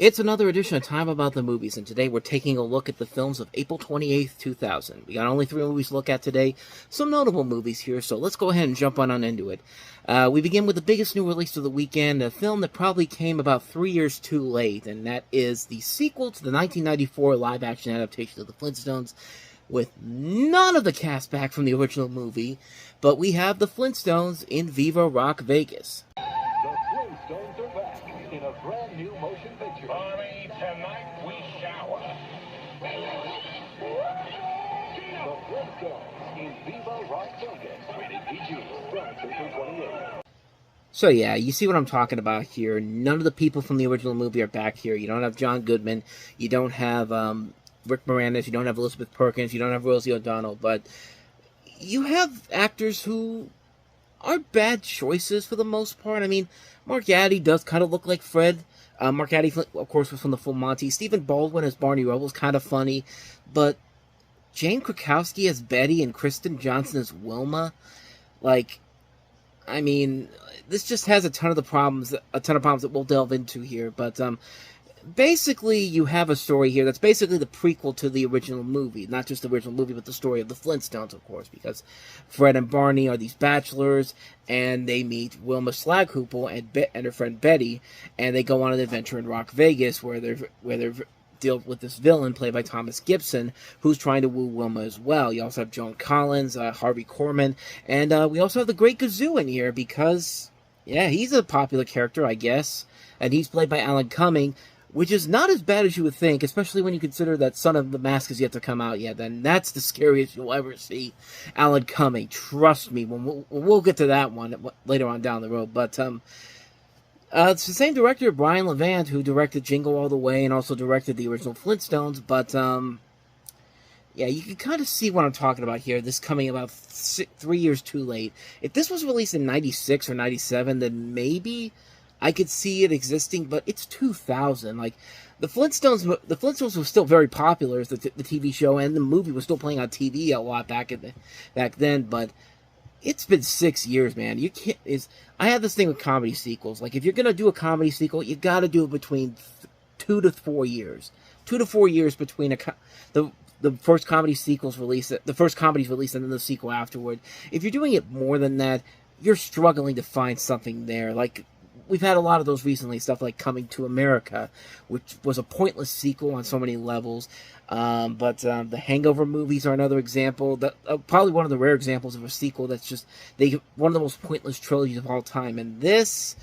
It's another edition of Time About the Movies, and today we're taking a look at the films of April 28th, 2000. We got only 3 movies to look at today, some notable movies here, so let's go ahead and jump on into it. We begin with the biggest new release of the weekend, a film that probably came about 3 years too late, and that is the sequel to the 1994 live-action adaptation of the Flintstones, with none of the cast back from the original movie, but we have the Flintstones in Viva Rock Vegas. The Flintstones are back in a brand new motion picture. Barney, tonight we shower. The Flintstones in Viva Rock Vegas. Rated PG. From April 28. So yeah, you see what I'm talking about here. None of the people from the original movie are back here. You don't have John Goodman. You don't have Rick Moranis. You don't have Elizabeth Perkins. You don't have Rosie O'Donnell. But you have actors who aren't bad choices for the most part. I mean, Mark Addy does kind of look like Fred. Mark Addy, of course, was from the Full Monty. Stephen Baldwin as Barney Rubble is kind of funny. But Jane Krakowski as Betty and Kristen Johnson as Wilma, I mean, this just has a ton of problems that we'll delve into here. But basically, you have a story here that's basically the prequel to the original movie. Not just the original movie, but the story of the Flintstones, of course, because Fred and Barney are these bachelors, and they meet Wilma Slaghoople and her friend Betty, and they go on an adventure in Rock Vegas, where they're deal with this villain played by Thomas Gibson, who's trying to woo Wilma as well. You also have Joan Collins, Harvey Korman, and we also have the Great Gazoo in here because, yeah, he's a popular character, I guess, and he's played by Alan Cumming, which is not as bad as you would think, especially when you consider that Son of the Mask is yet to come out yet. Then that's the scariest you'll ever see Alan Cumming. Trust me, we'll get to that one later on down the road. But it's the same director, Brian Levant, who directed Jingle All the Way and also directed the original Flintstones. But yeah, you can kind of see what I'm talking about here. This coming about 3 years too late. If this was released in 96 or 97, then I could see it existing, but it's 2000. Like, the Flintstones were still very popular as the TV show, and the movie was still playing on TV a lot back then, but it's been 6 years, man. I have this thing with comedy sequels. Like, if you're gonna do a comedy sequel, you gotta do it between 2 to 4 years. 2 to 4 years between the first comedy sequel's release, the first comedy's release, and then the sequel afterward. If you're doing it more than that, you're struggling to find something there. Like, we've had a lot of those recently, stuff like Coming to America, which was a pointless sequel on so many levels. But the Hangover movies are another example. Probably one of the rare examples of a sequel that's just one of the most pointless trilogies of all time. And this,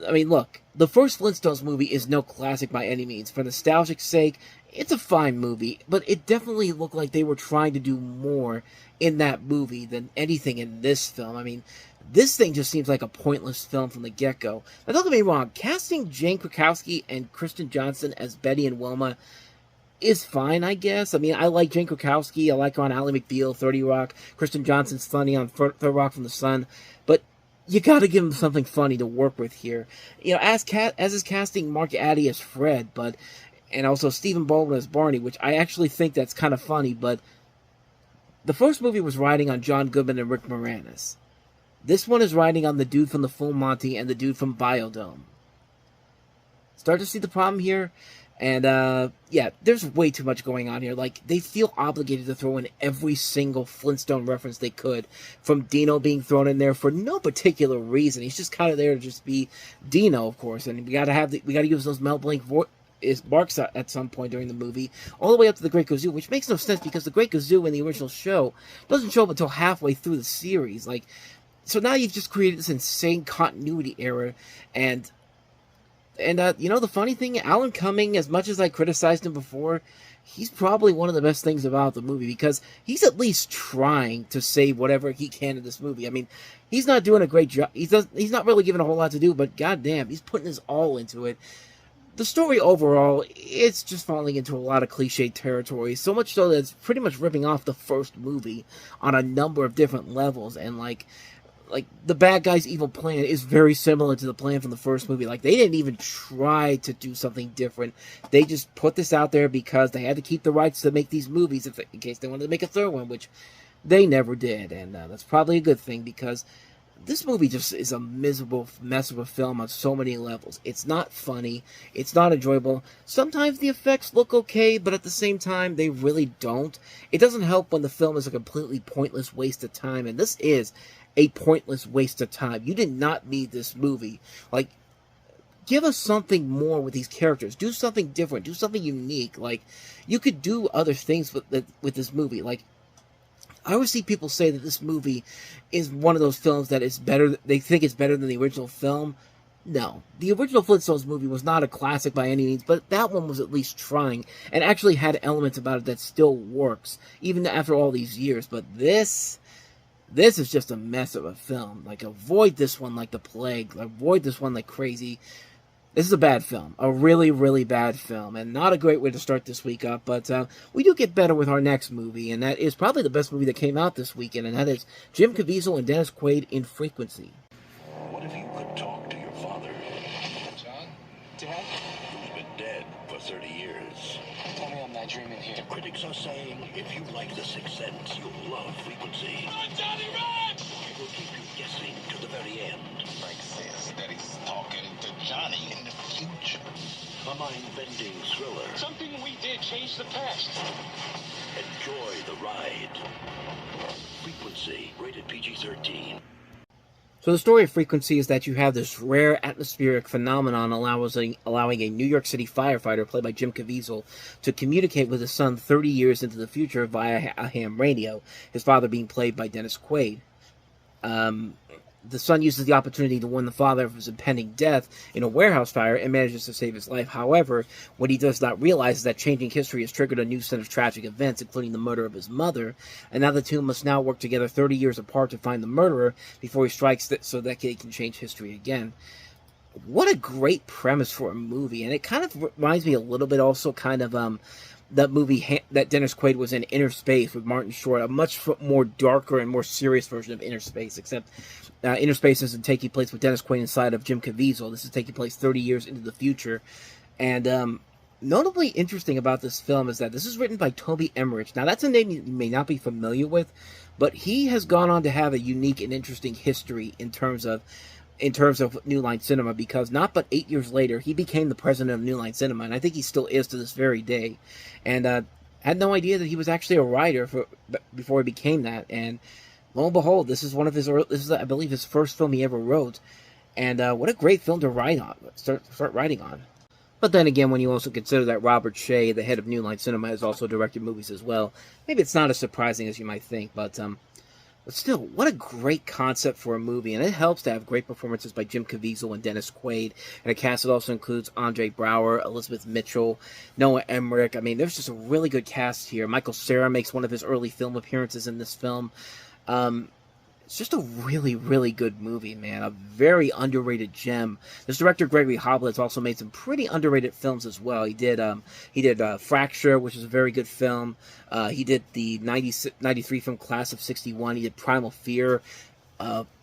I mean, look, the first Flintstones movie is no classic by any means. For nostalgic sake, it's a fine movie, but it definitely looked like they were trying to do more in that movie than anything in this film. I mean, this thing just seems like a pointless film from the get-go. Now, don't get me wrong, casting Jane Krakowski and Kristen Johnson as Betty and Wilma is fine, I guess. I mean, I like Jane Krakowski, I like her on Ally McBeal, 30 Rock, Kristen Johnson's funny on Third Rock from the Sun, but you gotta give them something funny to work with here. You know, as is casting Mark Addy as Fred, and also Stephen Baldwin as Barney, which I actually think that's kind of funny, but the first movie was riding on John Goodman and Rick Moranis. This one is riding on the dude from the Full Monty and the dude from Biodome. Start to see the problem here? And, yeah, there's way too much going on here. Like, they feel obligated to throw in every single Flintstone reference they could. From Dino being thrown in there for no particular reason. He's just kind of there to just be Dino, of course. And we gotta use those Mel Blanc barks at some point during the movie, all the way up to the Great Gazoo, which makes no sense because the Great Gazoo in the original show doesn't show up until halfway through the series. Like, so now you've just created this insane continuity error, and you know, the funny thing, Alan Cumming, as much as I criticized him before, he's probably one of the best things about the movie, because he's at least trying to say whatever he can in this movie. I mean, he's not doing a great job, he's not really given a whole lot to do, but goddamn, he's putting his all into it. The story overall, it's just falling into a lot of cliche territory, so much so that it's pretty much ripping off the first movie on a number of different levels, and like, the bad guy's evil plan is very similar to the plan from the first movie. Like, they didn't even try to do something different. They just put this out there because they had to keep the rights to make these movies in case they wanted to make a third one, which they never did. And that's probably a good thing, because this movie just is a miserable mess of a film on so many levels. It's not funny. It's not enjoyable. Sometimes the effects look okay, but at the same time, they really don't. It doesn't help when the film is a completely pointless waste of time, and this is a pointless waste of time. You did not need this movie. Like, give us something more with these characters. Do something different. Do something unique. Like, you could do other things with this movie. Like, I always see people say that this movie is one of those films that is better. They think it's better than the original film. No. The original Flintstones movie was not a classic by any means, but that one was at least trying and actually had elements about it that still works, even after all these years. But this is just a mess of a film. Like, avoid this one like the plague. Avoid this one like crazy. This is a bad film. A really, really bad film. And not a great way to start this week up. But we do get better with our next movie. And that is probably the best movie that came out this weekend. And that is Jim Caviezel and Dennis Quaid in Frequency. What if you could talk to your father? John? Dad? Who's been dead for 30 years. Tell me I'm not dreaming here. The critics are saying if you like The Sixth Sense, you'll love Frequency. Run, Johnny, run! It will keep you guessing to the very end. Frank says that he's talking to Johnny in the future. A mind-bending thriller. Something we did changed the past. Enjoy the ride. Frequency, rated PG-13. So the story of Frequency is that you have this rare atmospheric phenomenon allowing a New York City firefighter, played by Jim Caviezel, to communicate with his son 30 years into the future via a ham radio, his father being played by Dennis Quaid. The son uses the opportunity to warn the father of his impending death in a warehouse fire and manages to save his life. However, what he does not realize is that changing history has triggered a new set of tragic events, including the murder of his mother, and now the two must now work together 30 years apart to find the murderer before he strikes so that they can change history again. What a great premise for a movie, and it kind of reminds me a little bit also kind of that movie that Dennis Quaid was in, Inner Space, with Martin Short, a much more darker and more serious version of Inner Space, except Inner Space isn't taking place with Dennis Quaid inside of Jim Caviezel. This is taking place 30 years into the future. And notably interesting about this film is that this is written by Toby Emmerich. Now, that's a name you may not be familiar with, but he has gone on to have a unique and interesting history in terms of New Line Cinema, because not but 8 years later, he became the president of New Line Cinema, and I think he still is to this very day. And had no idea that he was actually a writer before he became that. And lo and behold, this is I believe his first film he ever wrote. And what a great film to write on, start writing on. But then again, when you also consider that Robert Shea, the head of New Line Cinema, has also directed movies as well, maybe it's not as surprising as you might think, but still, what a great concept for a movie, and it helps to have great performances by Jim Caviezel and Dennis Quaid, and a cast that also includes Andre Braugher, Elizabeth Mitchell, Noah Emmerich. I mean, there's just a really good cast here. Michael Cera makes one of his early film appearances in this film. It's just a really, really good movie, man. A very underrated gem. This director, Gregory Hoblit, has also made some pretty underrated films as well. He did Fracture, which is a very good film. He did the 93 film Class of 61. He did Primal Fear.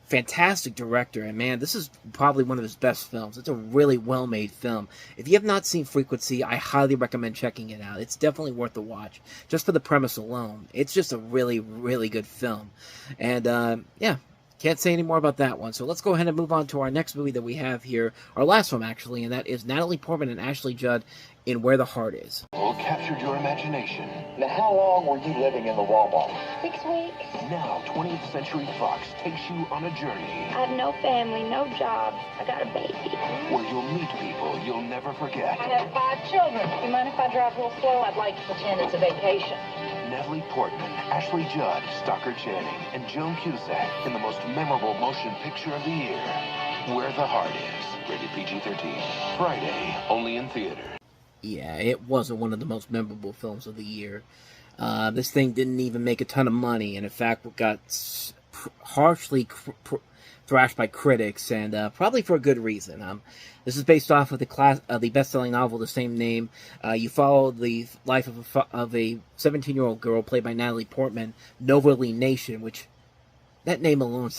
Fantastic director, and man, this is probably one of his best films. It's a really well-made film. If you have not seen Frequency, I highly recommend checking it out. It's definitely worth the watch, just for the premise alone. It's just a really, really good film. And, yeah, can't say any more about that one. So let's go ahead and move on to our next movie that we have here, our last film, actually, and that is Natalie Portman and Ashley Judd in Where the Heart Is. All captured your imagination. Now, how long were you living in the Walmart? 6 weeks. Now, 20th Century Fox takes you on a journey I have no family, no job. I got a baby. where you'll meet people you'll never forget. I have 5 children. You mind if I drive real slow? I'd like to pretend it's a vacation. Natalie Portman, Ashley Judd, Stockard Channing, and Joan Cusack in the most memorable motion picture of the year, Where the Heart Is, rated PG-13. Friday, only in theaters. Yeah, it wasn't one of the most memorable films of the year. This thing didn't even make a ton of money, and in fact got harshly thrashed by critics, and probably for a good reason. This is based off of the best-selling novel of the same name. You follow the life of a 17-year-old girl played by Natalie Portman, Nova Lee Nation, which that name alone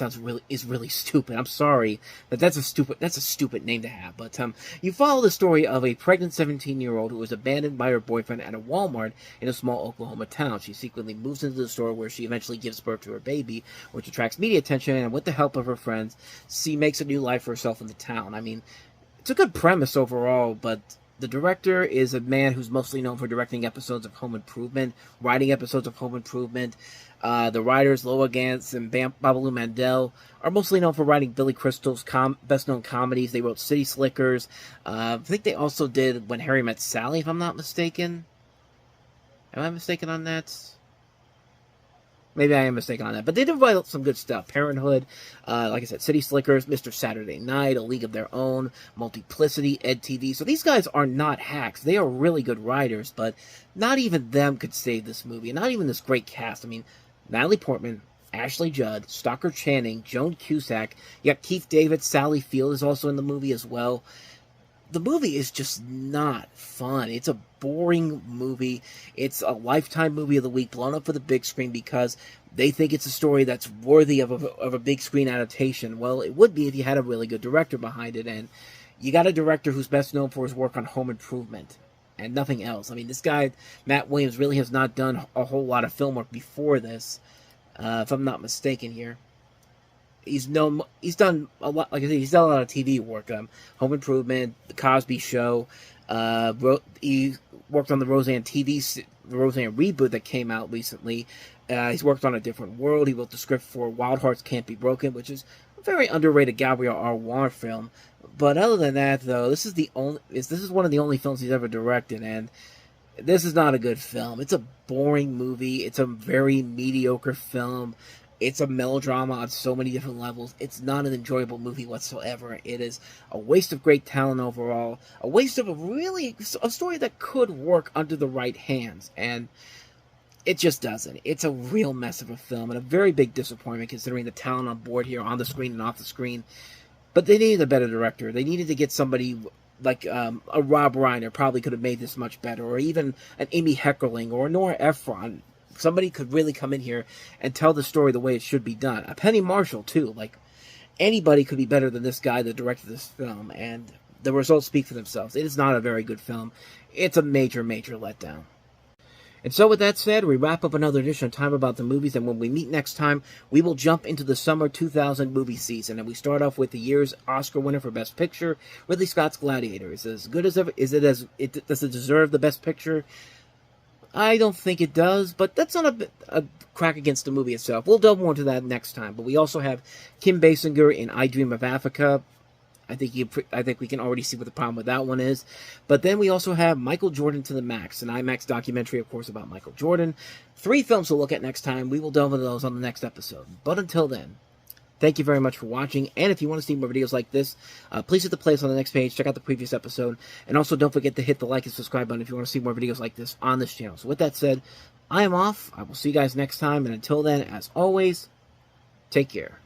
is really stupid. I'm sorry that's a stupid name to have. But you follow the story of a pregnant 17-year-old who was abandoned by her boyfriend at a Walmart in a small Oklahoma town. She secretly moves into the store where she eventually gives birth to her baby, which attracts media attention. And with the help of her friends, she makes a new life for herself in the town. I mean, it's a good premise overall, but the director is a man who's mostly known for directing episodes of Home Improvement, writing episodes of Home Improvement. The writers, Loa Gantz and Babaloo Mandel, are mostly known for writing Billy Crystal's best-known comedies. They wrote City Slickers. I think they also did When Harry Met Sally, if I'm not mistaken. Am I mistaken on that? Maybe I am mistaken on that. But they did write some good stuff. Parenthood, like I said, City Slickers, Mr. Saturday Night, A League of Their Own, Multiplicity, Ed TV. So these guys are not hacks. They are really good writers, but not even them could save this movie. And not even this great cast. I mean, Natalie Portman, Ashley Judd, Stockard Channing, Joan Cusack. You got Keith David, Sally Field is also in the movie as well. The movie is just not fun. It's a boring movie. It's a Lifetime movie of the week, blown up for the big screen because they think it's a story that's worthy of a big screen adaptation. Well, it would be if you had a really good director behind it, and you got a director who's best known for his work on Home Improvement and nothing else. I mean, this guy, Matt Williams, really has not done a whole lot of film work before this, if I'm not mistaken here. He's done a lot, like I said, he's done a lot of TV work. Home Improvement, The Cosby Show. He worked on the Roseanne reboot that came out recently. He's worked on A Different World. He wrote the script for Wild Hearts Can't Be Broken, which is a very underrated Gabriel Arwar film. But other than that, though, this is one of the only films he's ever directed, and this is not a good film. It's a boring movie. It's a very mediocre film. It's a melodrama on so many different levels. It's not an enjoyable movie whatsoever. It is a waste of great talent overall. A waste of a story that could work under the right hands. And it just doesn't. It's a real mess of a film and a very big disappointment considering the talent on board here on the screen and off the screen. But they needed a better director. They needed to get somebody like a Rob Reiner probably could have made this much better. Or even an Amy Heckerling or a Nora Ephron. Somebody could really come in here and tell the story the way it should be done. A Penny Marshall, too. Like, anybody could be better than this guy that directed this film, and the results speak for themselves. It is not a very good film. It's a major, major letdown. And so with that said, we wrap up another edition of Time About the Movies, and when we meet next time, we will jump into the summer 2000 movie season, and we start off with the year's Oscar winner for Best Picture, Ridley Scott's Gladiator. Is it as good as ever? Does it deserve the Best Picture? I don't think it does, but that's not a crack against the movie itself. We'll delve more into that next time. But we also have Kim Basinger in I Dream of Africa. I think we can already see what the problem with that one is. But then we also have Michael Jordan to the Max, an IMAX documentary, of course, about Michael Jordan. 3 films to look at next time. We will delve into those on the next episode. But until then, thank you very much for watching, and if you want to see more videos like this, please hit the playlist on the next page, check out the previous episode, and also don't forget to hit the like and subscribe button if you want to see more videos like this on this channel. So with that said, I am off. I will see you guys next time, and until then, as always, take care.